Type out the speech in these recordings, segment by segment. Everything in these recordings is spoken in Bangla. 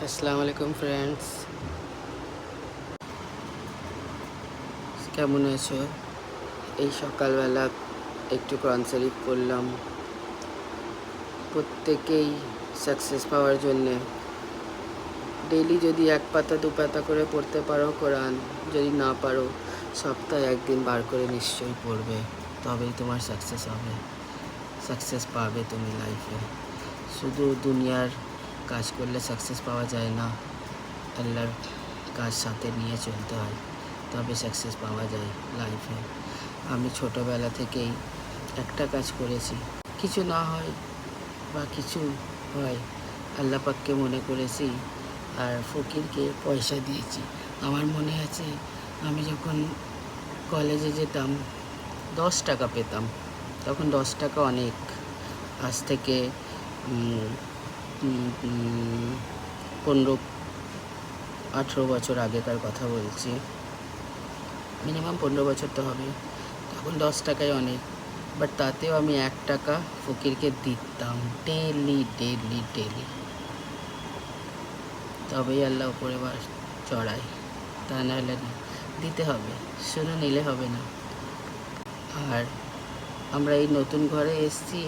আসসালামু আলাইকুম ফ্রেন্ডস, কেমন আছো? এই সকালবেলা একটু কোরআন শরীফ পড়লাম। প্রত্যেকেই সাকসেস পাওয়ার জন্যে ডেইলি যদি এক পাতা দু পাতা করে পড়তে পারো কোরআন, যদি না পারো সপ্তাহে একদিন বার করে নিশ্চয়ই পড়বে, তবেই তোমার সাকসেস হবে, সাকসেস পাবে তুমি লাইফে। শুধু দুনিয়ার কাজ করলে সাকসেস পাওয়া যায় না, আল্লাহর কাজ সাথে নিয়ে চলতে হয়, তবে সাকসেস পাওয়া যায় লাইফে। আমি ছোটোবেলা থেকেই একটা কাজ করেছি, কিছু না হয় বা কিছু হয় আল্লাহ পাককে মনে করেছি আর ফকিরকে পয়সা দিয়েছি। আমার মনে আছে আমি যখন কলেজে যেতাম 10 টাকা পেতাম, তখন 10 টাকা অনেক। আজ থেকে 15-18 বছর আগেকার কথা বলছি, মিনিমাম 15 বছর তো হবে। তখন 10 টাকায় অনেক, বাট তাতেও আমি 1 টাকা ফকিরকে দিতাম ডেলি ডেলি ডেলি। তবেই আল্লাহ উপরে চড়ায়, তা নাহলে না। দিতে হবে, শুধু নিলে হবে না। আর আমরা এই নতুন ঘরে এসেছি,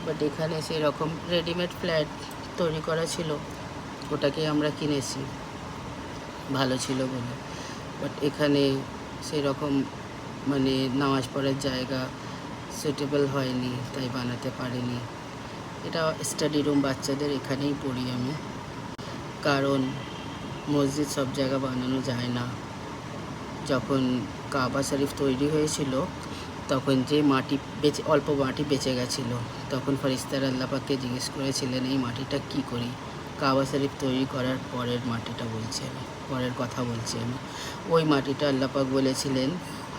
বাট এখানে সেই রকম রেডিমেড ফ্ল্যাট তৈরি করা ছিল, ওটাকে আমরা কিনেছি ভালো ছিল বলে। বাট এখানে সেই রকম মানে নামাজ পড়ার জায়গা সুটেবল হয়নি, তাই বানাতে পারিনি। এটা স্টাডি রুম, বাচ্চাদের এখানেই পড়ি আমি, কারণ মসজিদ সব জায়গা বানানো যায় না। যখন কাবা শরীফ তৈরি হয়েছিল তখন যে মাটি অল্প মাটি বেঁচে গেছিলো, তখন ফেরেশতারা আল্লাহ পাককে জিজ্ঞেস করেছিলেন এই মাটিটা কি করি। কাবা শরীফ তৈরি করার পরের মাটিটা বলছি আমি, পরের কথা বলছি আমি। ওই মাটিটা আল্লাহ পাক বলেছিলেন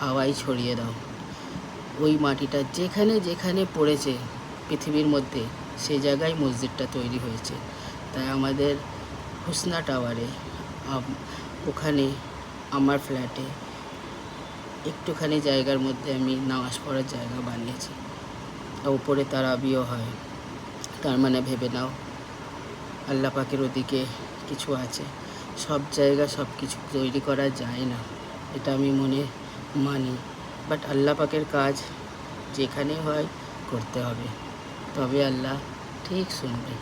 হাওয়ায় ছড়িয়ে দাও। ওই মাটিটা যেখানে যেখানে পড়েছে পৃথিবীর মধ্যে, সে জায়গায় মসজিদটা তৈরি হয়েছে। তাই আমাদের হুসনা টাওয়ারে, ওখানে আমার ফ্ল্যাটে একটুখানি জায়গার মধ্যে আমি নামাজ পড়ার জায়গা বানিয়েছি। উপরে তারাবিও হয়, তার মানে ভেবে নাও আল্লাহ পাকের ওদিকে কিছু আছে। সব জায়গা সব কিছু তৈরি করা যায় না, এটা আমি মানি। বাট আল্লাহ পাকের কাজ যেখানে হয় করতে হবে, তবে আল্লাহ ঠিক শুনবে।